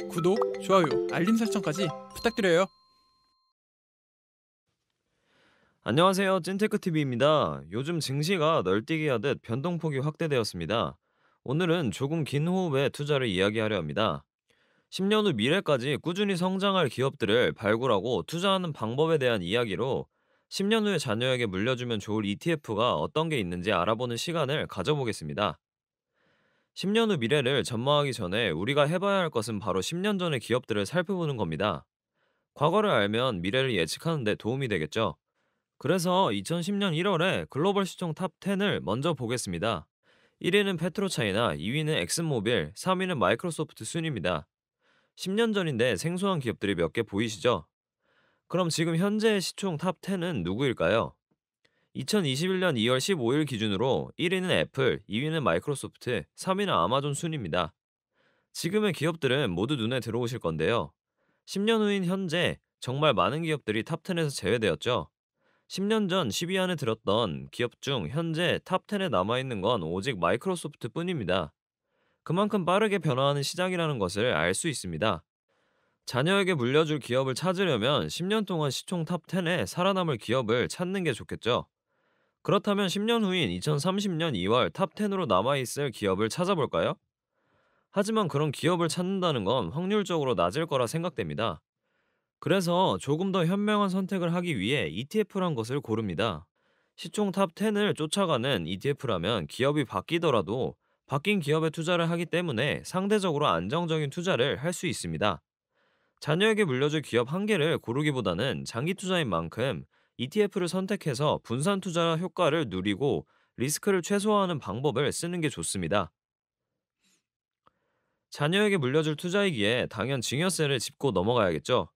구독, 좋아요, 알림 설정까지 부탁드려요. 안녕하세요. 찐테크TV입니다. 요즘 증시가 널뛰기 하듯 변동폭이 확대되었습니다. 오늘은 조금 긴 호흡의 투자를 이야기하려 합니다. 10년 후 미래까지 꾸준히 성장할 기업들을 발굴하고 투자하는 방법에 대한 이야기로 10년 후에 자녀에게 물려주면 좋을 ETF가 어떤 게 있는지 알아보는 시간을 가져보겠습니다. 10년 후 미래를 전망하기 전에 우리가 해봐야 할 것은 바로 10년 전의 기업들을 살펴보는 겁니다. 과거를 알면 미래를 예측하는 데 도움이 되겠죠. 그래서 2010년 1월에 글로벌 시총 탑 10을 먼저 보겠습니다. 1위는 페트로차이나, 2위는 엑슨모빌, 3위는 마이크로소프트 순입니다. 10년 전인데 생소한 기업들이 몇 개 보이시죠? 그럼 지금 현재의 시총 탑 10은 누구일까요? 2021년 2월 15일 기준으로 1위는 애플, 2위는 마이크로소프트, 3위는 아마존 순입니다. 지금의 기업들은 모두 눈에 들어오실 건데요. 10년 후인 현재 정말 많은 기업들이 탑 10에서 제외되었죠. 10년 전 10위 안에 들었던 기업 중 현재 탑 10에 남아있는 건 오직 마이크로소프트 뿐입니다. 그만큼 빠르게 변화하는 시장이라는 것을 알 수 있습니다. 자녀에게 물려줄 기업을 찾으려면 10년 동안 시총 탑 10에 살아남을 기업을 찾는 게 좋겠죠. 그렇다면 10년 후인 2030년 2월 탑 10으로 남아있을 기업을 찾아볼까요? 하지만 그런 기업을 찾는다는 건 확률적으로 낮을 거라 생각됩니다. 그래서 조금 더 현명한 선택을 하기 위해 ETF란 것을 고릅니다. 시총 탑 10을 쫓아가는 ETF라면 기업이 바뀌더라도 바뀐 기업에 투자를 하기 때문에 상대적으로 안정적인 투자를 할 수 있습니다. 자녀에게 물려줄 기업 한 개를 고르기보다는 장기 투자인 만큼 ETF를 선택해서 분산 투자 효과를 누리고 리스크를 최소화하는 방법을 쓰는 게 좋습니다. 자녀에게 물려줄 투자이기에 당연 증여세를 짚고 넘어가야겠죠.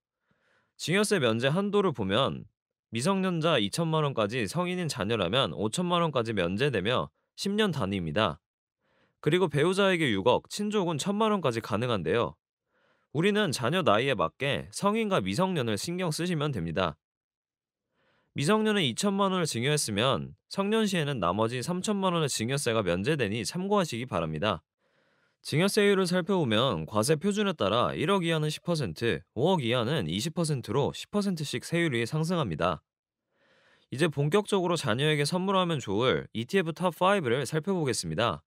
증여세 면제 한도를 보면 미성년자 2천만 원까지 성인인 자녀라면 5천만 원까지 면제되며 10년 단위입니다. 그리고 배우자에게 6억, 친족은 1천만 원까지 가능한데요. 우리는 자녀 나이에 맞게 성인과 미성년을 신경 쓰시면 됩니다. 미성년은 2천만 원을 증여했으면 성년 시에는 나머지 3천만 원의 증여세가 면제되니 참고하시기 바랍니다. 증여세율을 살펴보면 과세 표준에 따라 1억 이하는 10%, 5억 이하는 20%로 10%씩 세율이 상승합니다. 이제 본격적으로 자녀에게 선물하면 좋을 ETF 탑5를 살펴보겠습니다.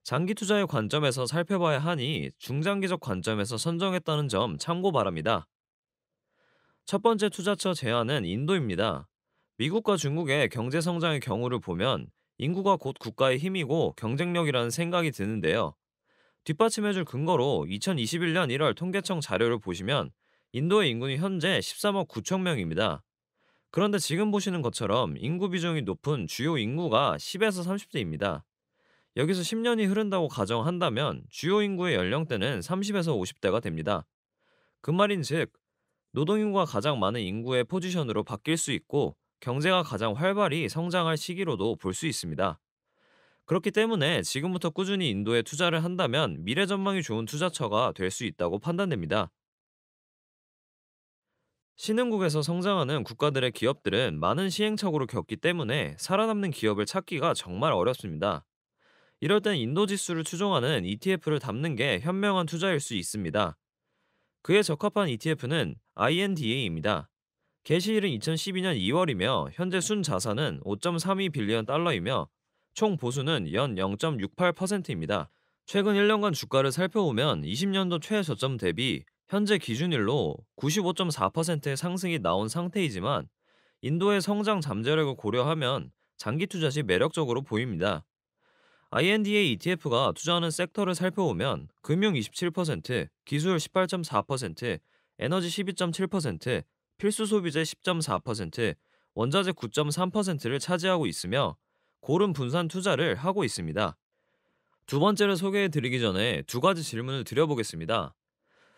장기 투자의 관점에서 살펴봐야 하니 중장기적 관점에서 선정했다는 점 참고 바랍니다. 첫 번째 투자처 제안은 인도입니다. 미국과 중국의 경제 성장의 경우를 보면 인구가 곧 국가의 힘이고 경쟁력이라는 생각이 드는데요. 뒷받침해줄 근거로 2021년 1월 통계청 자료를 보시면 인도의 인구는 현재 13억 9천 명입니다. 그런데 지금 보시는 것처럼 인구 비중이 높은 주요 인구가 10에서 30대입니다. 여기서 10년이 흐른다고 가정한다면 주요 인구의 연령대는 30에서 50대가 됩니다. 그 말인즉 노동인구가 가장 많은 인구의 포지션으로 바뀔 수 있고 경제가 가장 활발히 성장할 시기로도 볼 수 있습니다. 그렇기 때문에 지금부터 꾸준히 인도에 투자를 한다면 미래 전망이 좋은 투자처가 될 수 있다고 판단됩니다. 신흥국에서 성장하는 국가들의 기업들은 많은 시행착오를 겪기 때문에 살아남는 기업을 찾기가 정말 어렵습니다. 이럴 땐 인도 지수를 추종하는 ETF를 담는 게 현명한 투자일 수 있습니다. 그에 적합한 ETF는 INDA입니다. 개시일은 2012년 2월이며 현재 순 자산은 5.32 빌리언 달러이며 총 보수는 연 0.68%입니다. 최근 1년간 주가를 살펴보면 20년도 최저점 대비 현재 기준일로 95.4%의 상승이 나온 상태이지만 인도의 성장 잠재력을 고려하면 장기 투자 시 매력적으로 보입니다. INDA ETF가 투자하는 섹터를 살펴보면 금융 27%, 기술 18.4%, 에너지 12.7%, 필수 소비재 10.4%, 원자재 9.3%를 차지하고 있으며 고른 분산 투자를 하고 있습니다. 두 번째를 소개해 드리기 전에 두 가지 질문을 드려보겠습니다.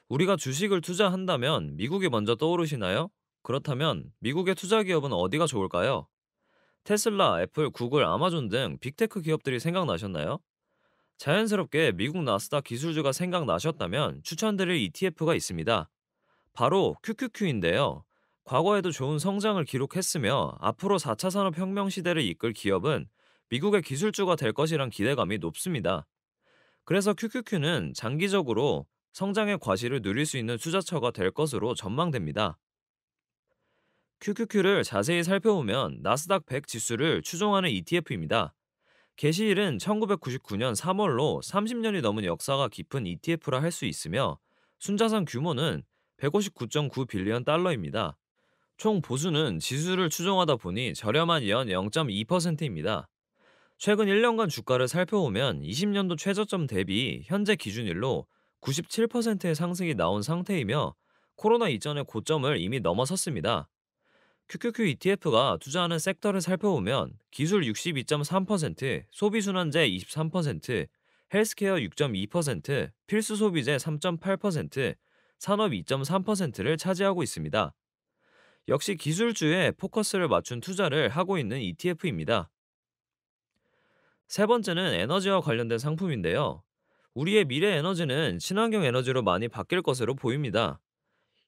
우리가 주식을 투자한다면 미국이 먼저 떠오르시나요? 그렇다면 미국의 투자 기업은 어디가 좋을까요? 테슬라, 애플, 구글, 아마존 등 빅테크 기업들이 생각나셨나요? 자연스럽게 미국 나스닥 기술주가 생각나셨다면 추천드릴 ETF가 있습니다. 바로 QQQ인데요. 과거에도 좋은 성장을 기록했으며 앞으로 4차 산업혁명 시대를 이끌 기업은 미국의 기술주가 될 것이란 기대감이 높습니다. 그래서 QQQ는 장기적으로 성장의 과실을 누릴 수 있는 투자처가 될 것으로 전망됩니다. QQQ를 자세히 살펴보면 나스닥 100 지수를 추종하는 ETF입니다. 게시일은 1999년 3월로 30년이 넘은 역사가 깊은 ETF라 할 수 있으며 순자산 규모는 159.9 빌리언 달러입니다. 총 보수는 지수를 추종하다 보니 저렴한 연 0.2%입니다. 최근 1년간 주가를 살펴보면 20년도 최저점 대비 현재 기준일로 97%의 상승이 나온 상태이며 코로나 이전의 고점을 이미 넘어섰습니다. QQQ ETF가 투자하는 섹터를 살펴보면 기술 62.3%, 소비순환재 23%, 헬스케어 6.2%, 필수 소비재 3.8%, 산업 2.3%를 차지하고 있습니다. 역시 기술주에 포커스를 맞춘 투자를 하고 있는 ETF입니다. 세 번째는 에너지와 관련된 상품인데요. 우리의 미래 에너지는 친환경 에너지로 많이 바뀔 것으로 보입니다.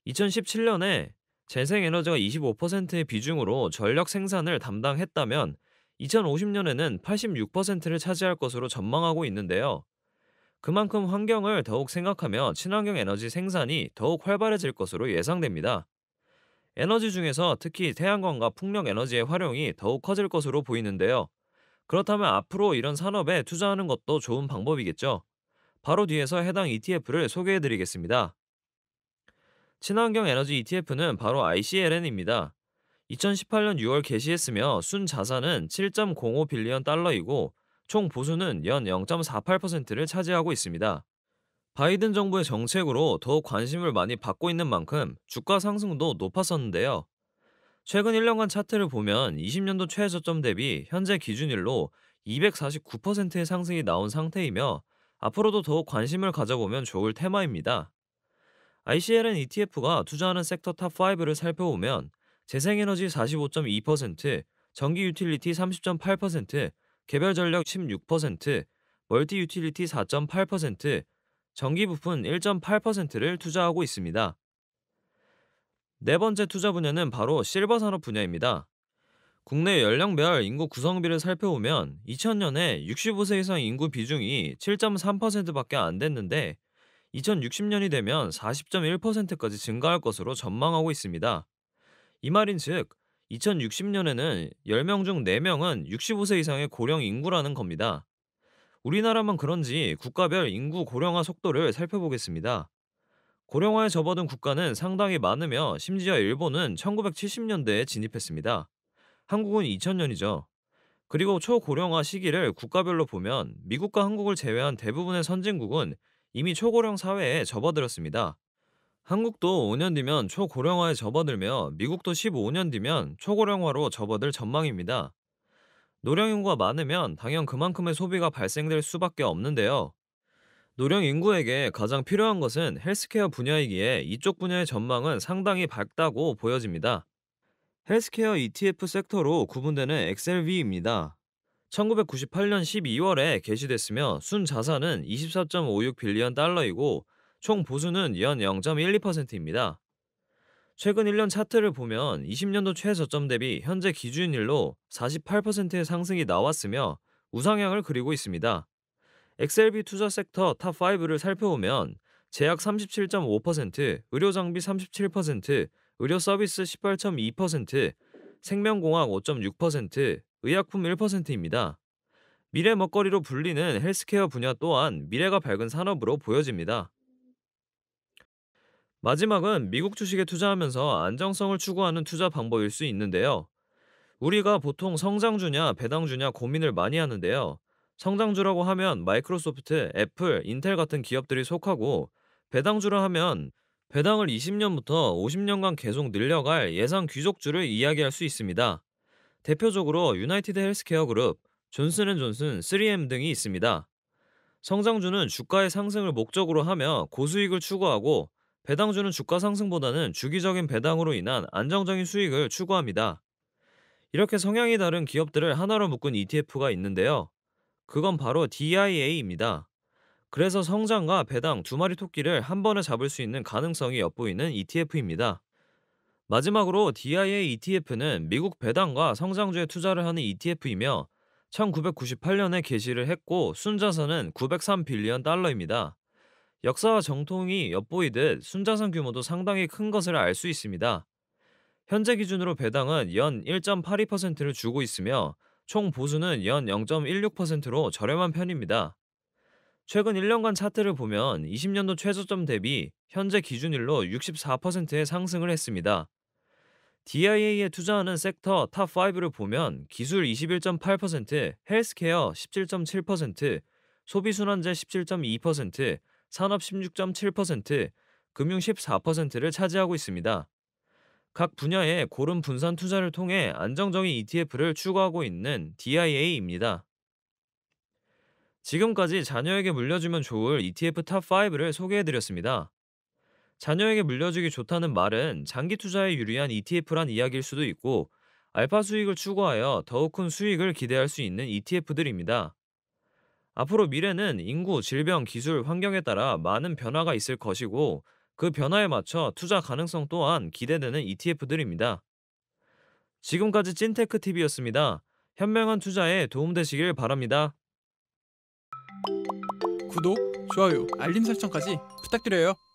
2017년에 재생에너지가 25%의 비중으로 전력 생산을 담당했다면 2050년에는 86%를 차지할 것으로 전망하고 있는데요. 그만큼 환경을 더욱 생각하며 친환경 에너지 생산이 더욱 활발해질 것으로 예상됩니다. 에너지 중에서 특히 태양광과 풍력 에너지의 활용이 더욱 커질 것으로 보이는데요. 그렇다면 앞으로 이런 산업에 투자하는 것도 좋은 방법이겠죠. 바로 뒤에서 해당 ETF를 소개해드리겠습니다. 친환경 에너지 ETF는 바로 ICLN입니다. 2018년 6월 개시했으며 순 자산은 7.05 빌리언 달러이고 총 보수는 연 0.48%를 차지하고 있습니다. 바이든 정부의 정책으로 더욱 관심을 많이 받고 있는 만큼 주가 상승도 높았었는데요. 최근 1년간 차트를 보면 20년도 최저점 대비 현재 기준일로 249%의 상승이 나온 상태이며 앞으로도 더욱 관심을 가져보면 좋을 테마입니다. ICLN ETF가 투자하는 섹터 탑5를 살펴보면 재생에너지 45.2%, 전기 유틸리티 30.8%, 개별 전력 16%, 멀티 유틸리티 4.8%, 전기 부품 1.8%를 투자하고 있습니다. 네 번째 투자 분야는 바로 실버 산업 분야입니다. 국내 연령별 인구 구성비를 살펴보면 2000년에 65세 이상 인구 비중이 7.3%밖에 안 됐는데 2060년이 되면 40.1%까지 증가할 것으로 전망하고 있습니다. 이 말인즉 2060년에는 10명 중 4명은 65세 이상의 고령 인구라는 겁니다. 우리나라만 그런지 국가별 인구 고령화 속도를 살펴보겠습니다. 고령화에 접어든 국가는 상당히 많으며 심지어 일본은 1970년대에 진입했습니다. 한국은 2000년이죠. 그리고 초고령화 시기를 국가별로 보면 미국과 한국을 제외한 대부분의 선진국은 이미 초고령 사회에 접어들었습니다. 한국도 5년 뒤면 초고령화에 접어들며 미국도 15년 뒤면 초고령화로 접어들 전망입니다. 노령 인구가 많으면 당연 그만큼의 소비가 발생될 수밖에 없는데요. 노령 인구에게 가장 필요한 것은 헬스케어 분야이기에 이쪽 분야의 전망은 상당히 밝다고 보여집니다. 헬스케어 ETF 섹터로 구분되는 XLV입니다. 1998년 12월에 개시됐으며 순 자산은 24.56 빌리언 달러이고 총 보수는 연 0.12%입니다. 최근 1년 차트를 보면 20년도 최저점 대비 현재 기준일로 48%의 상승이 나왔으며 우상향을 그리고 있습니다. XLB 투자 섹터 탑5를 살펴보면 제약 37.5%, 의료장비 37%, 의료서비스 18.2%, 생명공학 5.6%, 의약품 1%입니다. 미래 먹거리로 불리는 헬스케어 분야 또한 미래가 밝은 산업으로 보여집니다. 마지막은 미국 주식에 투자하면서 안정성을 추구하는 투자 방법일 수 있는데요. 우리가 보통 성장주냐 배당주냐 고민을 많이 하는데요. 성장주라고 하면 마이크로소프트, 애플, 인텔 같은 기업들이 속하고 배당주라 하면 배당을 20년부터 50년간 계속 늘려갈 예상 귀족주를 이야기할 수 있습니다. 대표적으로 유나이티드 헬스케어 그룹, 존슨앤존슨, 3M 등이 있습니다. 성장주는 주가의 상승을 목적으로 하며 고수익을 추구하고 배당주는 주가 상승보다는 주기적인 배당으로 인한 안정적인 수익을 추구합니다. 이렇게 성향이 다른 기업들을 하나로 묶은 ETF가 있는데요. 그건 바로 DIA입니다. 그래서 성장과 배당 두 마리 토끼를 한 번에 잡을 수 있는 가능성이 엿보이는 ETF입니다. 마지막으로 DIA ETF는 미국 배당과 성장주에 투자를 하는 ETF이며 1998년에 개시를 했고 순자산은 903 빌리언 달러입니다. 역사와 정통이 엿보이듯 순자산 규모도 상당히 큰 것을 알 수 있습니다. 현재 기준으로 배당은 연 1.82%를 주고 있으며 총 보수는 연 0.16%로 저렴한 편입니다. 최근 1년간 차트를 보면 20년도 최저점 대비 현재 기준일로 64%의 상승을 했습니다. DIA에 투자하는 섹터 탑5를 보면 기술 21.8%, 헬스케어 17.7%, 소비순환재 17.2%, 산업 16.7%, 금융 14%를 차지하고 있습니다. 각 분야의 고른 분산 투자를 통해 안정적인 ETF를 추구하고 있는 DIA입니다. 지금까지 자녀에게 물려주면 좋을 ETF 탑5를 소개해드렸습니다. 자녀에게 물려주기 좋다는 말은 장기 투자에 유리한 ETF란 이야기일 수도 있고, 알파 수익을 추구하여 더욱 큰 수익을 기대할 수 있는 ETF들입니다. 앞으로 미래는 인구, 질병, 기술, 환경에 따라 많은 변화가 있을 것이고, 그 변화에 맞춰 투자 가능성 또한 기대되는 ETF들입니다. 지금까지 찐테크TV였습니다. 현명한 투자에 도움되시길 바랍니다. 구독, 좋아요, 알림 설정까지 부탁드려요.